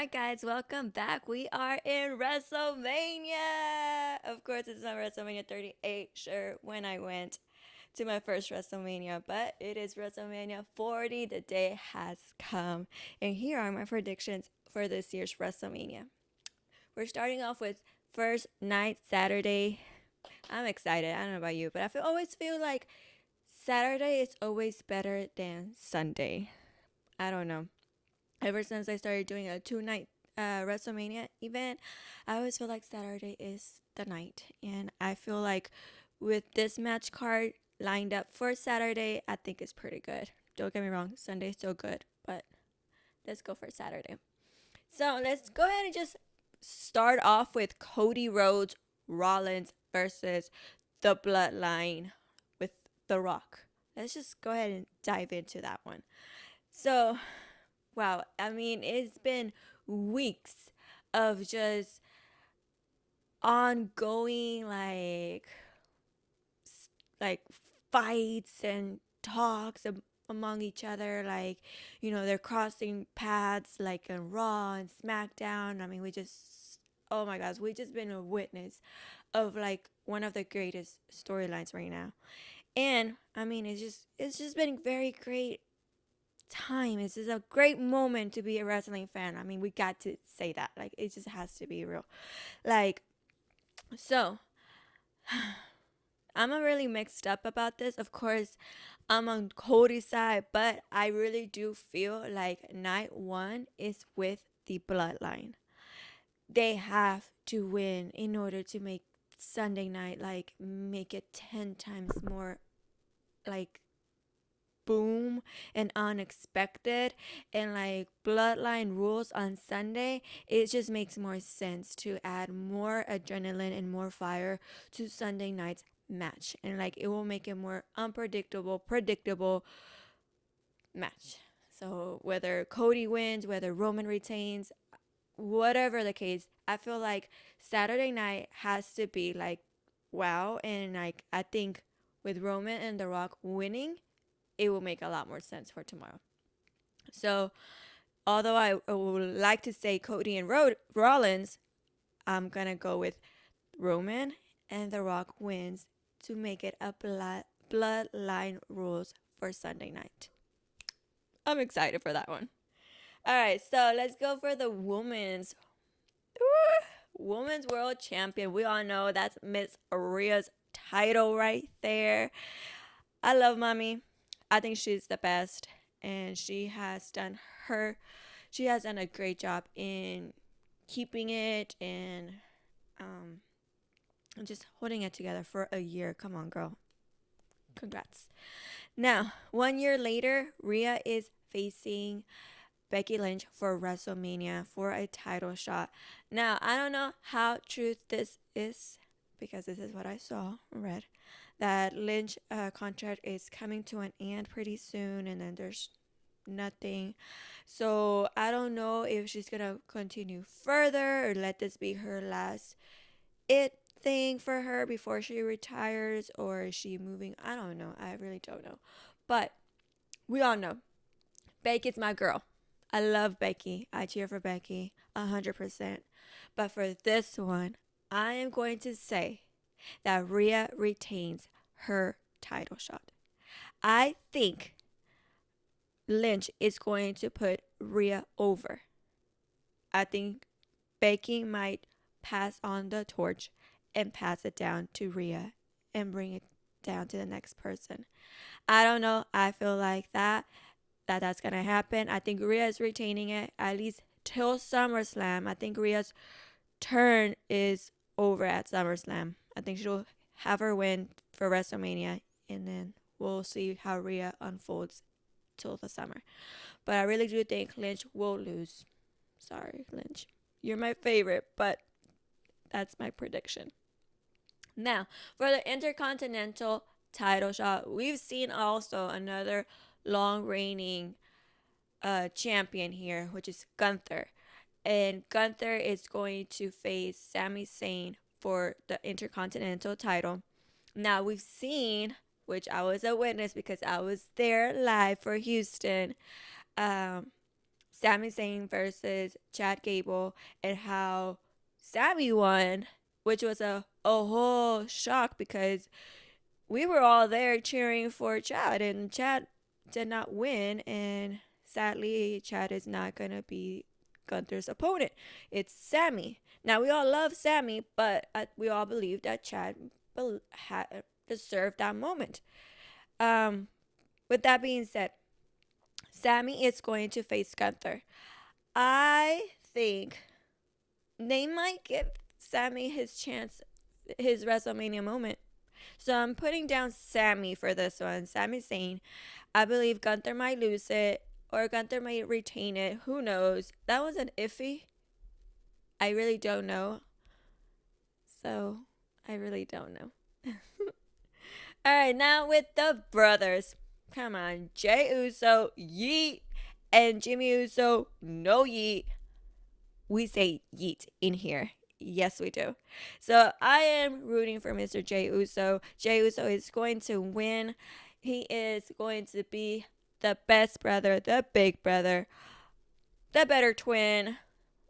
right, guys, welcome back. We are in Wrestlemania. Of course, it's not WrestleMania 38, sure, when I went to my first WrestleMania, but it is WrestleMania 40. The day has come. And here are my predictions for this year's WrestleMania. We're starting off with first night Saturday. I'm excited. I don't know about you, but always feel like Saturday is always better than Sunday. I don't know. Ever since I started doing a two-night WrestleMania event, I always feel like Saturday is the night. And I feel like with this match card lined up for Saturday, I think it's pretty good. Don't get me wrong, Sunday's still good, but let's go for Saturday. So let's go ahead and just start off with Cody Rhodes Rollins versus the Bloodline with The Rock. Let's just go ahead and dive into that one. So, wow, I mean, it's been weeks of just ongoing like fights and talks among each other, like, they're crossing paths like in Raw and SmackDown. I mean, oh my gosh, we just been a witness of like one of the greatest storylines right now. And I mean, it's just been very great time. This is a great moment to be a wrestling fan. I mean, we got to say that. Like, it just has to be real. Like, so I'm really mixed up about this. Of course, I'm on Cody's side, but I really do feel like night one is with the Bloodline. They have to win in order to make Sunday night, like, make it 10 times more, like, boom and unexpected, and like Bloodline rules on Sunday. It just makes more sense to add more adrenaline and more fire to Sunday night's match, and like it will make it more unpredictable, predictable match. So whether Cody wins, whether Roman retains, whatever the case, I feel like Saturday night has to be like wow. And like I think with Roman and The Rock winning, it will make a lot more sense for tomorrow. So, although I would like to say Cody and Rollins, I'm going to go with Roman and The Rock wins to make it a bloodline rules for Sunday night. I'm excited for that one. All right, so let's go for the women's world champion. We all know that's Miss Rhea's title right there. I love Mommy. I think she's the best, and she has done a great job in keeping it and just holding it together for a year. Come on, girl. Congrats. Now, 1 year later, Rhea is facing Becky Lynch for WrestleMania for a title shot. Now, I don't know how true this is because this is what I saw and read. That Lynch contract is coming to an end pretty soon, and then there's nothing. So I don't know if she's gonna continue further or let this be her last thing for her before she retires, or is she moving? I don't know. I really don't know. But we all know Becky's my girl. I love Becky. I cheer for Becky 100%. But for this one, I am going to say that Rhea retains her title shot. I think Lynch is going to put Rhea over. I think Becky might pass on the torch and pass it down to Rhea and bring it down to the next person. I don't know. I feel like that's going to happen. I think Rhea is retaining it at least till SummerSlam. I think Rhea's turn is over at SummerSlam. I think she'll have her win for WrestleMania, and then we'll see how Rhea unfolds till the summer. But I really do think Lynch will lose. Sorry, Lynch. You're my favorite, but that's my prediction. Now, for the Intercontinental title shot, we've seen also another long reigning champion here, which is Gunther. And Gunther is going to face Sami Zayn for the Intercontinental title. Now, we've seen, which I was a witness because I was there live for Houston, Sami Zayn versus Chad Gable, and how Sami won, which was a whole shock because we were all there cheering for Chad, and Chad did not win, and sadly, Chad is not gonna be Gunther's opponent. It's Sami. Now we all love Sami, but we all believe that Chad deserved that moment. Um, with that being said, Sami is going to face Gunther. I think they might give Sami his chance, his WrestleMania moment. So I'm putting down Sami for this one. Sami's saying, I believe Gunther might lose it or Gunther might retain it. Who knows? That was an iffy. I really don't know. So I really don't know. All right, now with the brothers. Come on, Jey Uso, yeet, and Jimmy Uso, no yeet. We say yeet in here. Yes, we do. So I am rooting for Mr. Jey Uso. Jey Uso is going to win. He is going to be the best brother, the big brother, the better twin,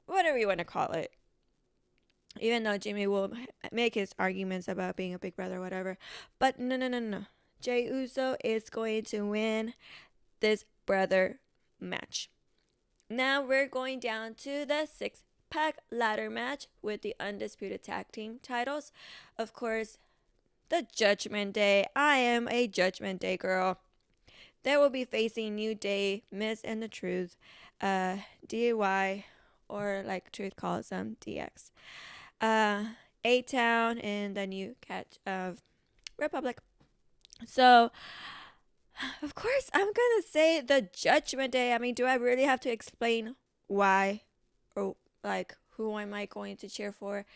whatever you want to call it. Even though Jimmy will make his arguments about being a big brother or whatever. But no. Jey Uso is going to win this brother match. Now we're going down to the 6-pack ladder match with the Undisputed Tag Team titles. Of course, the Judgment Day. I am a Judgment Day girl. They will be facing New Day, Miz and the Truth, DIY, or like Truth calls them, DX. A-Town and the New Catch of Republic. So, of course, I'm gonna say the Judgment Day. I mean, do I really have to explain why or like who am I going to cheer for?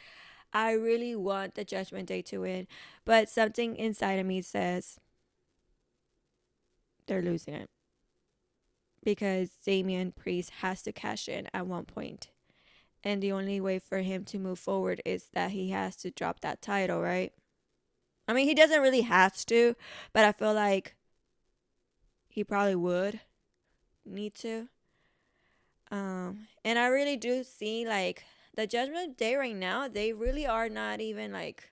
I really want the Judgment Day to win, but something inside of me says they're losing it because Damian Priest has to cash in at one point, and the only way for him to move forward is that he has to drop that title, right? I mean, he doesn't really have to, but I feel like he probably would need to. And I really do see like the Judgment Day right now, they really are not even like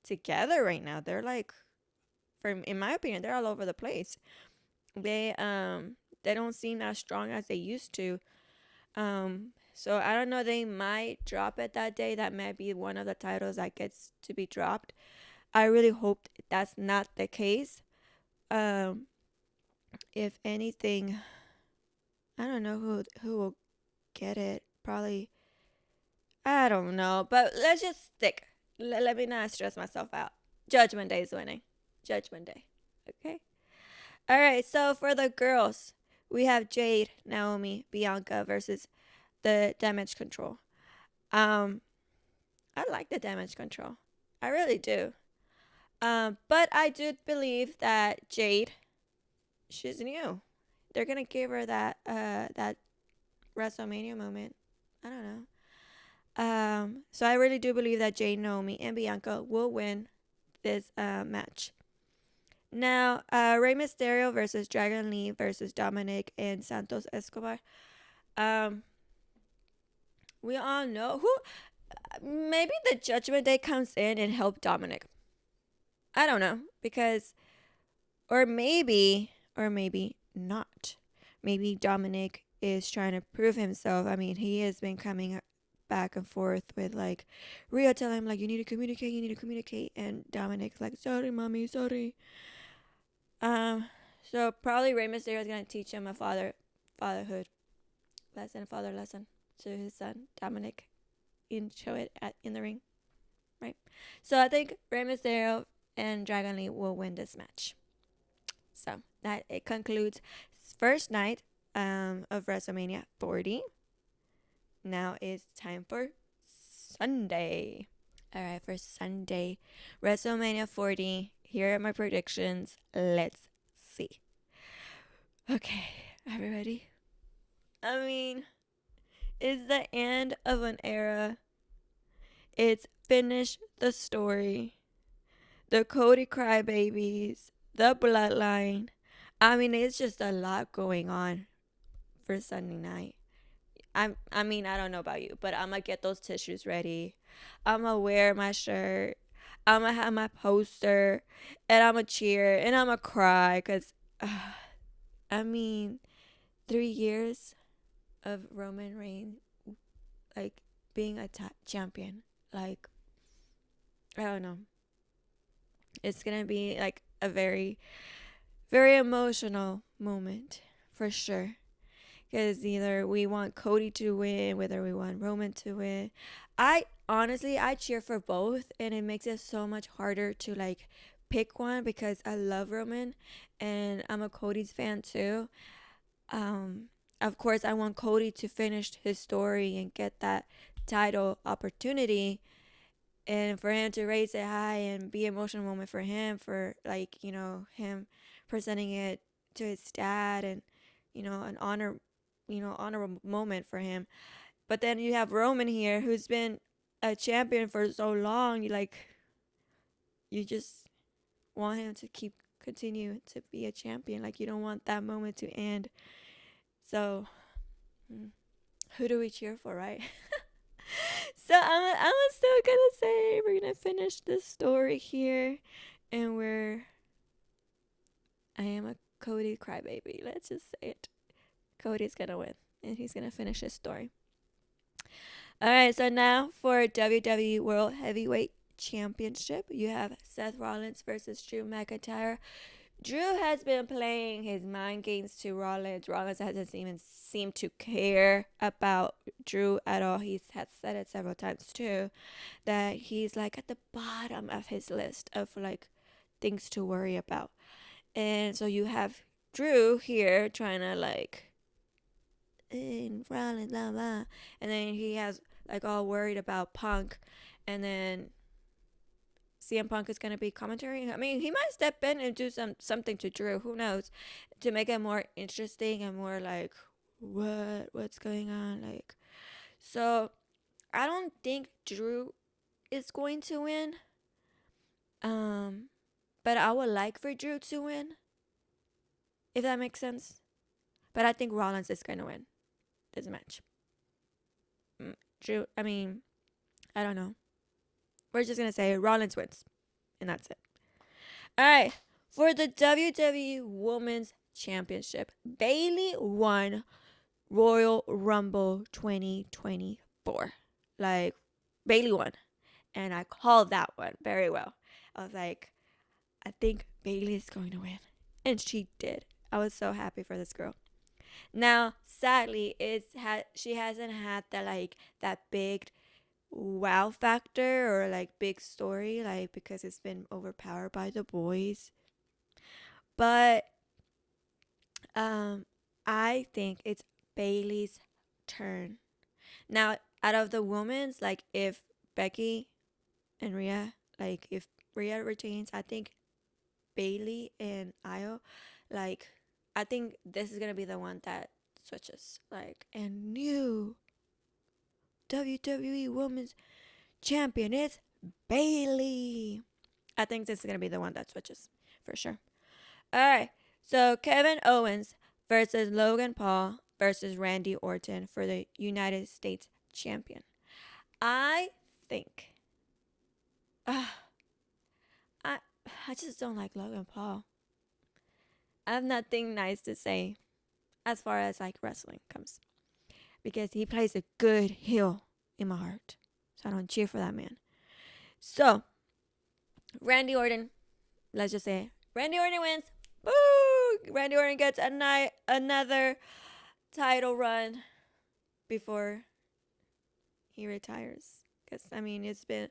together right now. They're like, in my opinion, they're all over the place. They don't seem as strong as they used to. So I don't know, they might drop it that day. That might be one of the titles that gets to be dropped. I really hope that's not the case. If anything, I don't know who will get it. Probably, I don't know. But let's just stick. Let me not stress myself out. Judgment Day is winning. Judgment Day. Okay? All right, so for the girls, we have Jade, Naomi, Bianca versus the Damage Control. I like the Damage Control. I really do. But I do believe that Jade, she's new. They're gonna give her that WrestleMania moment. I don't know. So I really do believe that Jade, Naomi, and Bianca will win this match. Now, Rey Mysterio versus Dragon Lee versus Dominic and Santos Escobar. We all know who. Maybe the Judgment Day comes in and help Dominic. I don't know, because, or maybe not. Maybe Dominic is trying to prove himself. I mean, he has been coming back and forth with like Rhea telling him like you need to communicate, and Dominic's like sorry, mommy, sorry. So probably Rey Mysterio is gonna teach him a fatherhood lesson to his son Dominic, and show it in the ring, right? So I think Rey Mysterio and Dragon Lee will win this match. So that it concludes first night of WrestleMania 40. Now it's time for Sunday. All right, for Sunday, WrestleMania 40. Here are my predictions. Let's see. Okay, are we ready? I mean, it's the end of an era. It's finished the story. The Cody Crybabies, the Bloodline. I mean, it's just a lot going on for Sunday night. I mean, I don't know about you, but I'm gonna get those tissues ready. I'm gonna wear my shirt. I'm gonna have my poster, and I'm gonna cheer, and I'm gonna cry, cause I mean, 3 years of Roman Reigns, like being a champion, like I don't know. It's gonna be like a very, very emotional moment for sure. Because either we want Cody to win, whether we want Roman to win. I honestly, I cheer for both, and it makes it so much harder to like pick one because I love Roman, and I'm a Cody's fan too. Um, of course, I want Cody to finish his story and get that title opportunity, and for him to raise it high and be an emotional moment for him, for like him presenting it to his dad, and an honorable moment for him. But then you have Roman here, who's been a champion for so long. You just want him to continue to be a champion. Like, you don't want that moment to end. So who do we cheer for, right? So I'm still gonna say we're gonna finish this story here, and I am a Cody crybaby. Let's just say it. Cody's gonna win, and he's gonna finish his story. All right, so now for WWE World Heavyweight Championship, you have Seth Rollins versus Drew McIntyre. Drew has been playing his mind games to Rollins. Rollins hasn't even seemed to care about Drew at all. He has said it several times too, that he's like at the bottom of his list of like things to worry about. And so you have Drew here trying to like in Rollins, blah blah, and then he has like all worried about Punk, and then CM Punk is gonna be commentary. I mean, he might step in and do something to Drew. Who knows? To make it more interesting and more like what's going on, like. So I don't think Drew is going to win. But I would like for Drew to win, if that makes sense. But I think Rollins is gonna win this match. Drew, I mean, I don't know. We're just gonna say Rollins wins, and that's it. All right, for the WWE Women's Championship, Bayley won Royal Rumble 2024. Like, Bayley won, and I called that one very well. I was like, I think Bayley is going to win, and she did. I was so happy for this girl. Now, sadly, she hasn't had that big wow factor or like big story, like, because it's been overpowered by the boys. But I think it's Bayley's turn. Now, out of the women's, like, if Becky and Rhea, like, if Rhea retains, I think Bayley and Io, like, I think this is gonna be the one that switches, like, and new WWE Women's Champion is Bayley. I think this is gonna be the one that switches for sure. All right, so Kevin Owens versus Logan Paul versus Randy Orton for the United States Champion. I think, I I just don't like Logan Paul. I have nothing nice to say as far as like wrestling comes, because he plays a good heel in my heart. So I don't cheer for that man. So Randy Orton, let's just say Randy Orton wins. Woo! Randy Orton gets another title run before he retires. Because, I mean, it's been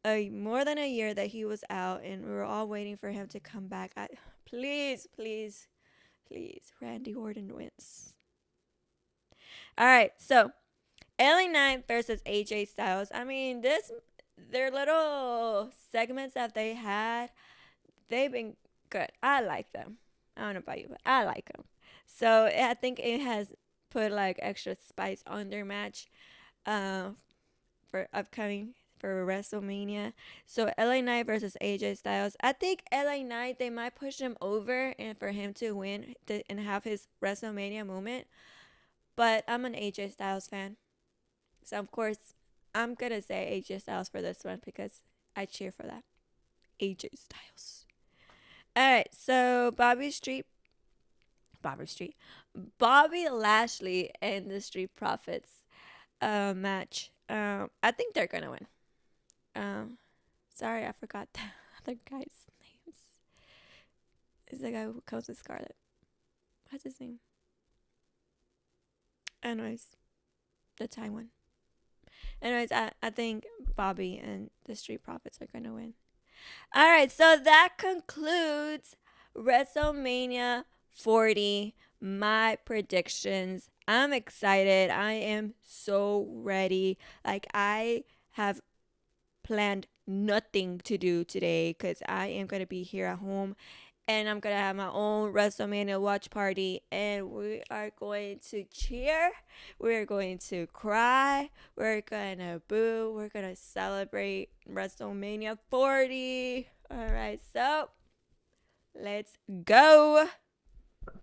more than a year that he was out, and we were all waiting for him to come back. Please, please, please, Randy Orton wins. All right, so LA Knight versus AJ Styles. I mean, their little segments that they had, they've been good. I like them. I don't know about you, but I like them. So I think it has put like extra spice on their match for upcoming for Wrestlemania. So LA Knight versus AJ Styles. I think LA Knight, they might push him over and for him to win and have his Wrestlemania moment. But I'm an AJ Styles fan. So, of course, I'm going to say AJ Styles for this one because I cheer for that. AJ Styles. All right. So, Bobby Lashley and the Street Profits match. I think they're going to win. Sorry, I forgot the other guy's names. Is the guy who comes with Scarlet. What's his name? Anyways, the Taiwan. Anyways, I think Bobby and the Street Profits are going to win. All right, so that concludes WrestleMania 40. My predictions. I'm excited. I am so ready. Like, I have planned nothing to do today because I am going to be here at home and I'm going to have my own WrestleMania watch party and we are going to cheer. We're going to cry. We're going to boo. We're going to celebrate WrestleMania 40. All right, so let's go.